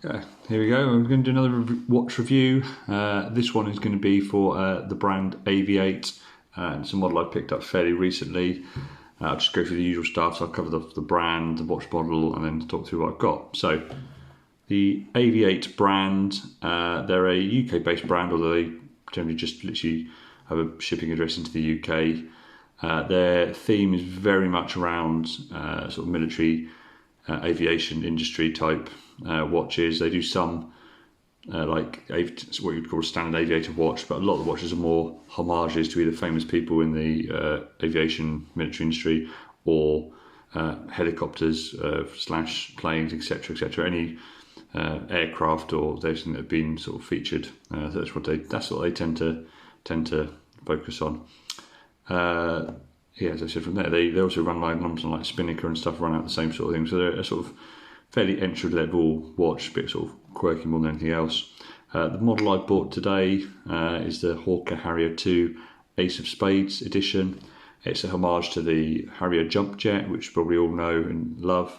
Here we go. We're going to do another watch review. This one is going to be for the brand AVI-8. It's a model I picked up fairly recently. I'll just go through the usual stuff. So I'll cover the brand, the watch model, and then talk through what I've got. So the AVI-8 brand, they're a UK-based brand, although they generally just literally have a shipping address into the UK. Their theme is very much around sort of military aviation industry type watches. They do some like what you'd call a standard aviator watch, but a lot of the watches are more homages to either famous people in the aviation military industry or helicopters slash planes, etc., etc. Any aircraft or those that have been sort of featured. That's what they tend to focus on. Yeah, as I said, from there they also run items on like Spinnaker and stuff, run out the same sort of thing. So they're a sort of fairly entry level watch, a bit sort of quirky more than anything else. The model I bought today is the Hawker Harrier 2 Ace of Spades edition. It's a homage to the Harrier Jump Jet, which you probably all know and love.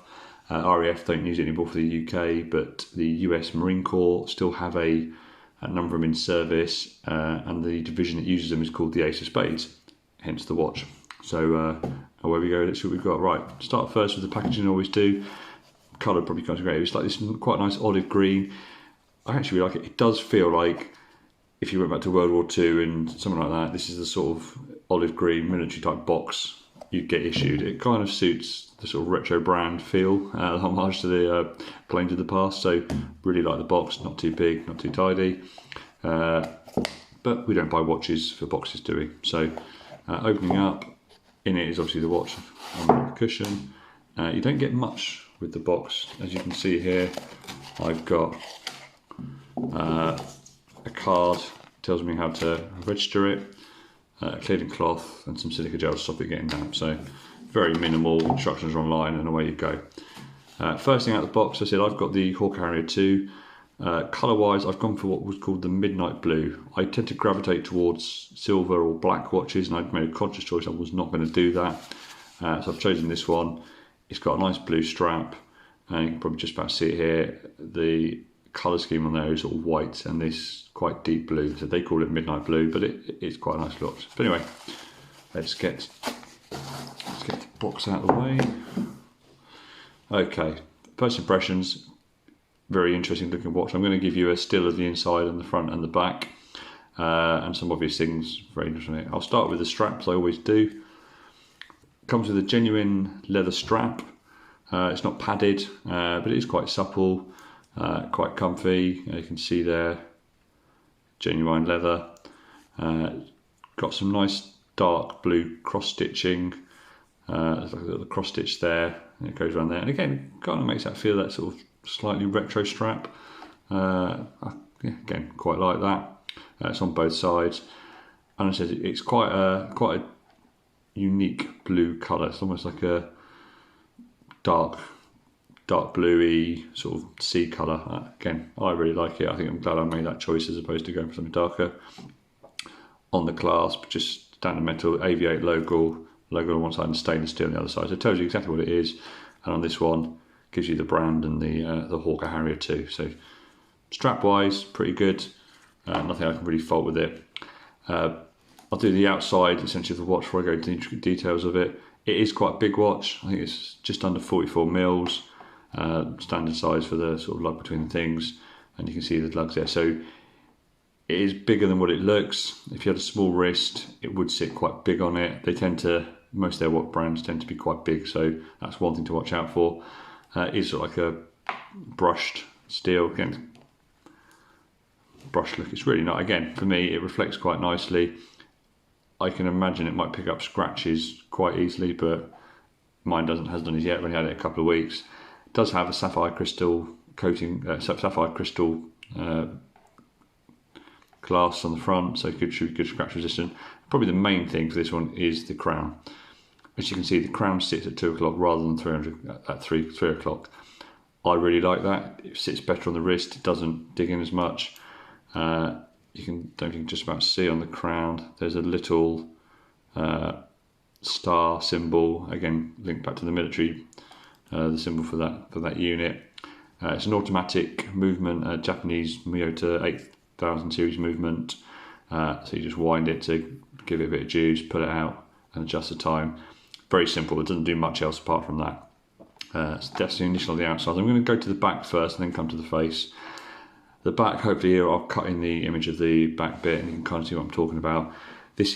RAF don't use it anymore for the UK, but the US Marine Corps still have a number of them in service, and the division that uses them is called the Ace of Spades, hence the watch. So away we go, let's see what we've got. Right, start first with the packaging I always do. Colour probably comes great. It's like this quite nice olive green. I actually really like it. It does feel like if you went back to World War II and something like that, this is the sort of olive green military type box you'd get issued. It kind of suits the sort of retro brand feel, homage to the planes of the past. So really like the box, not too big, not too tidy. But we don't buy watches for boxes, do we? So opening up, in it is obviously the watch on the cushion. You don't get much with the box. As you can see here, I've got a card, tells me how to register it, cleared in cloth and some silica gel to stop it getting damp. So very minimal, instructions are online and away you go. First thing out of the box, I said I've got the Hawker Harrier 2. Colour wise, I've gone for what was called the midnight blue. I tend to gravitate towards silver or black watches, and I've made a conscious choice I was not going to do that. So I've chosen this one. It's got a nice blue strap, and you can probably just about see it here. The colour scheme on there is sort of white and this quite deep blue, so they call it midnight blue, but it's quite a nice look. But anyway, let's get the box out of the way. Okay, first impressions, very interesting looking watch. I'm going to give you a still of the inside and the front and the back, and some obvious things very interesting. I'll start with the straps, I always do. Comes with a genuine leather strap. It's not padded, but it is quite supple, quite comfy. You can see there, genuine leather. Got some nice dark blue cross stitching. There's like a little cross stitch there, and it goes around there. And again, it kind of makes that feel that sort of slightly retro strap. Again, quite like that. It's on both sides, and I said it's quite a unique blue colour. It's almost like a dark bluey sort of sea colour. Again, I really like it. I think I'm glad I made that choice as opposed to going for something darker. On the clasp, just standard metal AVI-8 logo on one side and stainless steel on the other side. So it tells you exactly what it is. And on this one, gives you the brand and the Hawker Harrier 2. So strap wise, pretty good. Nothing I can really fault with it. I'll do the outside essentially of the watch before I go into the intricate details of it. It is quite a big watch. I think it's just under 44 mils, standard size for the sort of lug between the things, and you can see the lugs there. So it is bigger than what it looks. If you had a small wrist, it would sit quite big on it. They tend to, most of their watch brands tend to be quite big, so that's one thing to watch out for. It is sort of like a brushed steel, again, brushed look. It's really not, again, for me, it reflects quite nicely. I can imagine it might pick up scratches quite easily, but mine hasn't done it yet. I've only had it a couple of weeks. It does have a sapphire crystal coating, sapphire crystal glass on the front, so good scratch resistant. Probably the main thing for this one is the crown. As you can see, the crown sits at 2 o'clock rather than 300 at 3 o'clock. I really like that. It sits better on the wrist. It doesn't dig in as much. You can just about see on the crown. There's a little star symbol, again linked back to the military, the symbol for that unit. It's an automatic movement, Japanese Miyota 8000 series movement. So you just wind it to give it a bit of juice, pull it out and adjust the time. Very simple, it doesn't do much else apart from that. So that's the initial on the outside. I'm going to go to the back first and then come to the face. The back, hopefully here I'll cut in the image of the back bit and you can kind of see what I'm talking about. This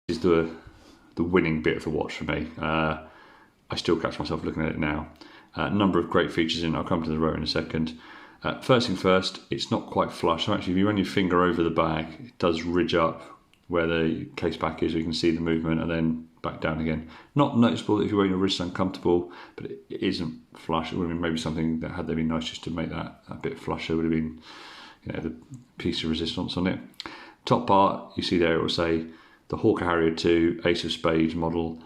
is the winning bit of the watch for me. I still catch myself looking at it now. A number of great features in it. I'll come to the rotor in a second. First thing first, it's not quite flush. So actually, if you run your finger over the bag, it does ridge up where the case back is. So you can see the movement and then back down again. Not noticeable if you're wearing your wrists uncomfortable, but it isn't flush. It would have been maybe something that had they been nice just to make that a bit flusher. Would have been, you know, the piece of resistance on it. Top part, you see there, it will say the Hawker Harrier 2 Ace of Spades model.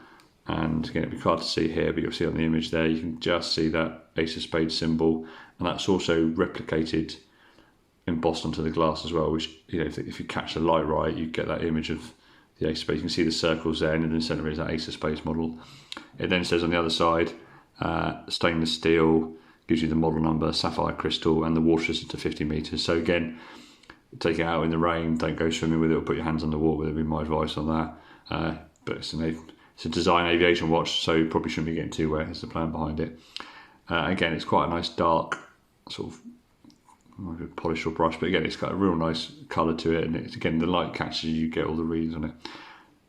And again, it'd be hard to see here, but you'll see on the image there, you can just see that Ace of Spades symbol, and that's also replicated, embossed onto the glass as well, which, you know, if you catch the light right, you get that image of the Ace of Spades. You can see the circles there, and in the centre is that Ace of Spades model. It then says on the other side, stainless steel, gives you the model number, sapphire crystal, and the water resistant to 50 metres. So again, take it out in the rain, don't go swimming with it, or put your hands on the water with it, would be my advice on that. But it's a design aviation watch, so you probably shouldn't be getting too wet, is the plan behind it. Again, it's quite a nice dark sort of polish or brush, but again, it's got a real nice colour to it, and it's, again, the light catches you get all the readings on it.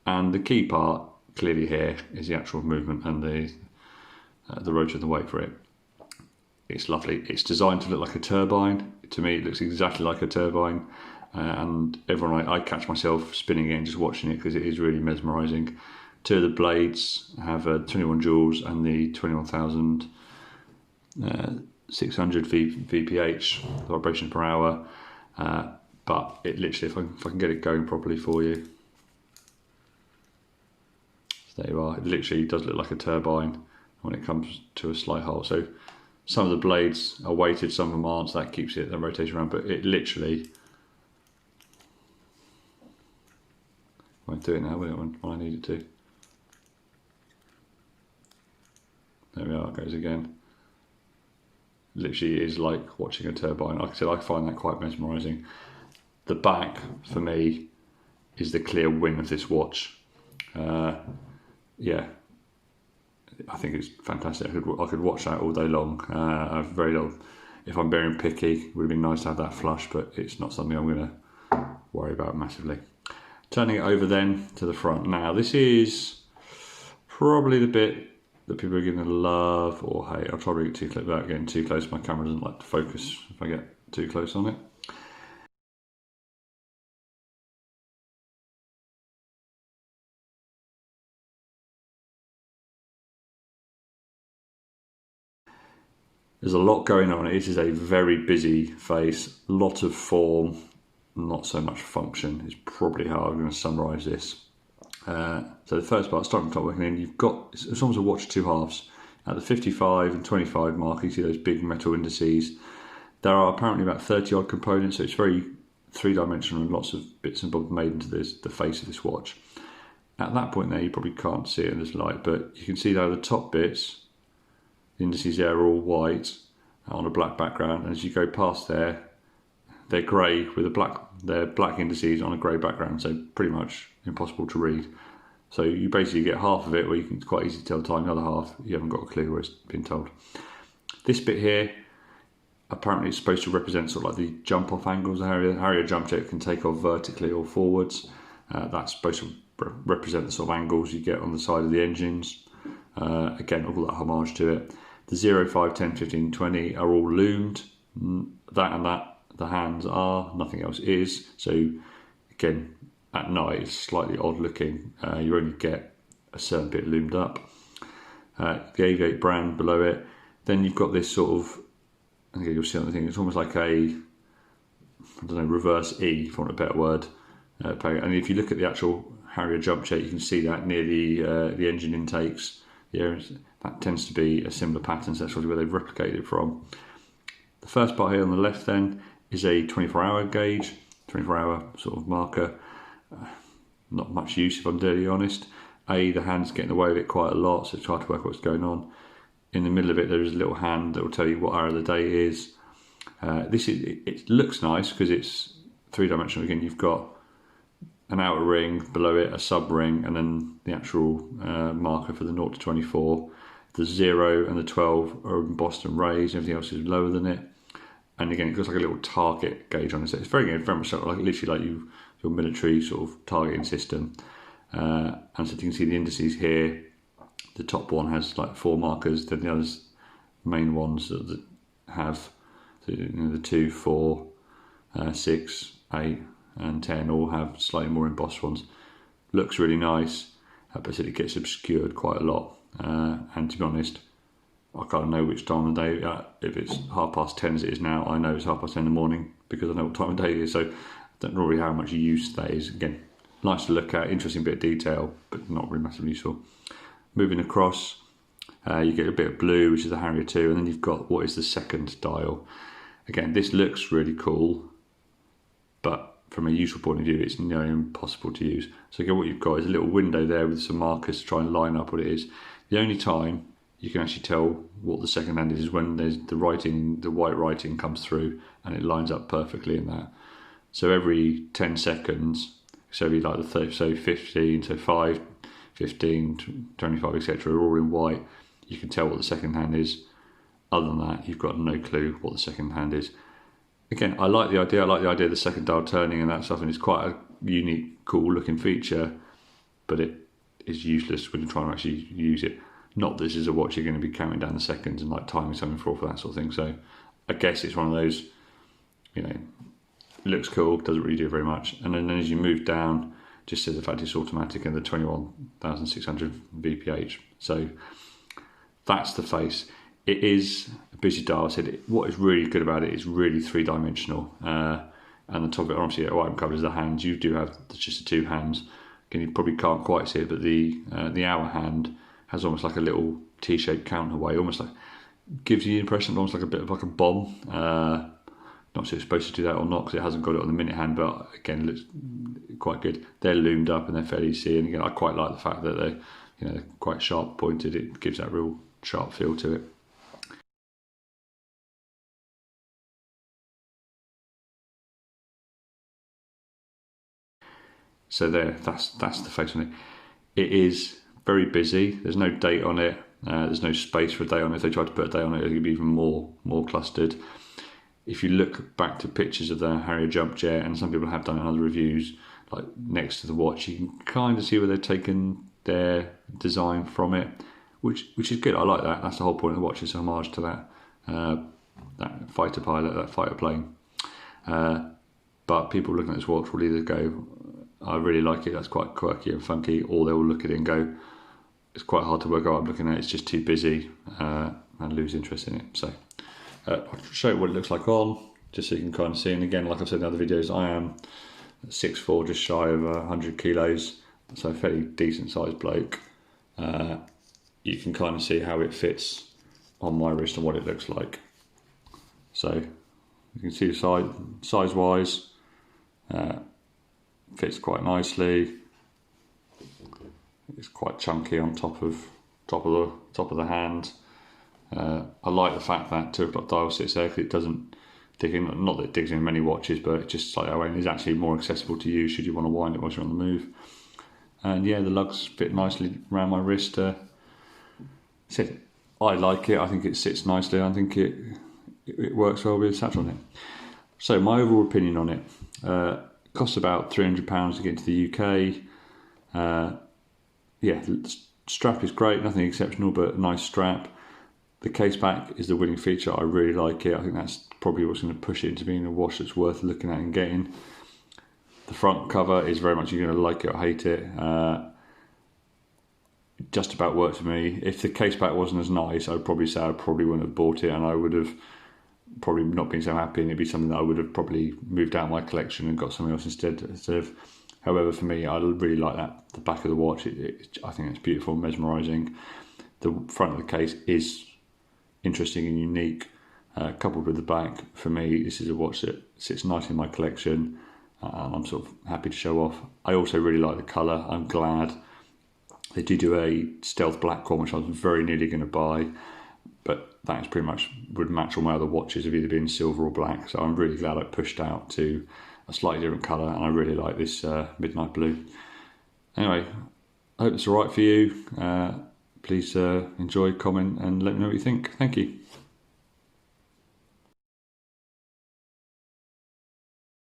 And the key part, clearly here, is the actual movement and the rotor and the weight for it. It's lovely. It's designed to look like a turbine. To me, it looks exactly like a turbine, and everyone, I catch myself spinning it and just watching it because it is really mesmerising. Two of the blades have 21 joules and the 21,600 VPH, vibration per hour. But it literally, if I can get it going properly for you, so there you are. It literally does look like a turbine when it comes to a slight halt. So some of the blades are weighted, some of them aren't. So that keeps it, that rotates around. But it literally, won't do it now, will it? When I need it to. There we are, it goes again. Literally, it is like watching a turbine. Like I said, I find that quite mesmerising. The back, for me, is the clear win of this watch. Yeah, I think it's fantastic. I could watch that all day long. I've very little, if I'm being picky, it would have been nice to have that flush, but it's not something I'm going to worry about massively. Turning it over then to the front. Now, this is probably the bit that people are giving a love or hate. I'll try to get too close without getting too close. My camera doesn't like to focus if I get too close on it. There's a lot going on. It is a very busy face, a lot of form, not so much function is probably how I'm going to summarise this. So the first part, starting from top working in, you've got, it's almost a watch of two halves. At the 55 and 25 mark, you see those big metal indices. There are apparently about 30 odd components, so it's very three-dimensional and lots of bits and bobs made into the face of this watch. At that point there, you probably can't see it in this light, but you can see there the top bits, the indices there are all white on a black background, and as you go past there, they're grey with they're black indices on a grey background, so pretty much impossible to read. So you basically get half of it where you can, it's quite easy to tell the time, the other half you haven't got a clue where it's been told. This bit here, apparently it's supposed to represent sort of like the jump off angles. The Harrier jump jet can take off vertically or forwards. That's supposed to represent the sort of angles you get on the side of the engines. Again, all that homage to it. The 0, 5, 10, 15, 20 are all loomed. That and that, the hands are, nothing else is. So again, at night it's slightly odd looking. You only get a certain bit loomed up. The AVI-8 brand below it. Then you've got this sort of, again, you'll see on the thing, it's almost like a, I don't know, reverse E, for want of a better word. And if you look at the actual Harrier jump jet, you can see that near the engine intakes. Yeah, that tends to be a similar pattern, so that's really where they've replicated it from. The first part here on the left then is a 24-hour gauge, 24-hour sort of marker. not much use if I'm really honest. The hand's getting in the way of it quite a lot, so it's hard to work out what's going on. In the middle of it, there is a little hand that will tell you what hour of the day it is. It looks nice because it's three-dimensional. Again, you've got an outer ring, below it a sub ring, and then the actual marker for the 0 to 24. The 0 and the 12 are embossed and raised, everything else is lower than it. And again, it looks like a little very much like literally like your military sort of targeting system. And so you can see the indices here. The top one has like 4 markers, then the others, main ones that have the 2, 4, 6, 8 and 10 all have slightly more embossed ones. Looks really nice, but it gets obscured quite a lot. And to be honest, I can't know which time of the day. If it's 10:30 as it is now, I know it's 10:30 in the morning because I know what time of day it is. So I don't know really how much use that is. Again, nice to look at, interesting bit of detail, but not really massively useful. Moving across, you get a bit of blue, which is the Harrier 2, and then you've got what is the second dial. Again, this looks really cool, but from a useful point of view, it's nearly impossible to use. So again, what you've got is a little window there with some markers to try and line up what it is. The only time you can actually tell what the second hand is when there's the white writing comes through and it lines up perfectly in that. So every 10 seconds, so every like the 30, so 15, so 5, 15, 25, etc. are all in white. You can tell what the second hand is. Other than that, you've got no clue what the second hand is. Again, I like the idea. I like the idea of the second dial turning and that stuff, and it's quite a unique, cool looking feature, but it is useless when you're trying to actually use it. Not that this is a watch you're going to be counting down the seconds and like timing something for that sort of thing. So I guess it's one of those, it looks cool, doesn't really do very much. And then as you move down, just says the fact it's automatic and the 21,600 VPH. So that's the face. It is a busy dial. I said what is really good about it is really three-dimensional. And the top of it, obviously, what I'm covered is the hands. You do have just the 2 hands. Again, you probably can't quite see it, but the hour hand has almost like a little T-shaped counterweight, almost like gives you the impression of almost like a bit of like a bomb. Not sure it's supposed to do that or not because it hasn't got it on the minute hand, but again, it looks quite good. They're loomed up and they're fairly easy, and again, I quite like the fact that they're quite sharp pointed. It gives that real sharp feel to it. So that's the face on it. It is very busy. There's no date on it. There's no space for a date on it. If they tried to put a date on it, it would be even more clustered. If you look back to pictures of the Harrier Jump Jet, and some people have done in other reviews, like next to the watch, you can kind of see where they've taken their design from it, which is good. I like that. That's the whole point of the watch, is homage to that fighter pilot, that fighter plane. But people looking at this watch will either go, I really like it, that's quite quirky and funky, or they will look at it and go, it's quite hard to work out. I'm looking at it, it's just too busy, and lose interest in it. So I'll show you what it looks like on, just so you can kind of see. And again, like I've said in other videos, I am 6'4", just shy of 100 kilos, so a fairly decent sized bloke. You can kind of see how it fits on my wrist and what it looks like. So you can see the size wise, fits quite nicely. It's quite chunky on top of the hand. I like the fact that 2 o'clock dial sits there, because it doesn't dig in. Not that it digs in many watches, but it's just like that is actually more accessible to use should you want to wind it whilst you're on the move. And yeah, the lugs fit nicely around my wrist. I like it. I think it sits nicely. I think it works well with Satch on it. So my overall opinion on it, costs about £300 to get into the UK. Yeah, the strap is great, nothing exceptional, but a nice strap. The case back is the winning feature. I really like it. I think that's probably what's going to push it into being a watch that's worth looking at and getting. The front cover is very much, you're going to like it or hate it. Just about worked for me. If the case back wasn't as nice, I'd probably say I probably wouldn't have bought it, and I would have probably not been so happy, and it'd be something that I would have probably moved out of my collection and got something else instead of. However, for me, I really like that. The back of the watch, I think it's beautiful, mesmerising. The front of the case is interesting and unique, coupled with the back. For me, this is a watch that sits nicely in my collection. and I'm sort of happy to show off. I also really like the colour. I'm glad they do a stealth black one, which I was very nearly going to buy, but that's pretty much would match all my other watches of either being silver or black. So I'm really glad I pushed out to a slightly different colour, and I really like this midnight blue. Anyway, I hope it's all right for you. Please enjoy, comment, and let me know what you think. Thank you.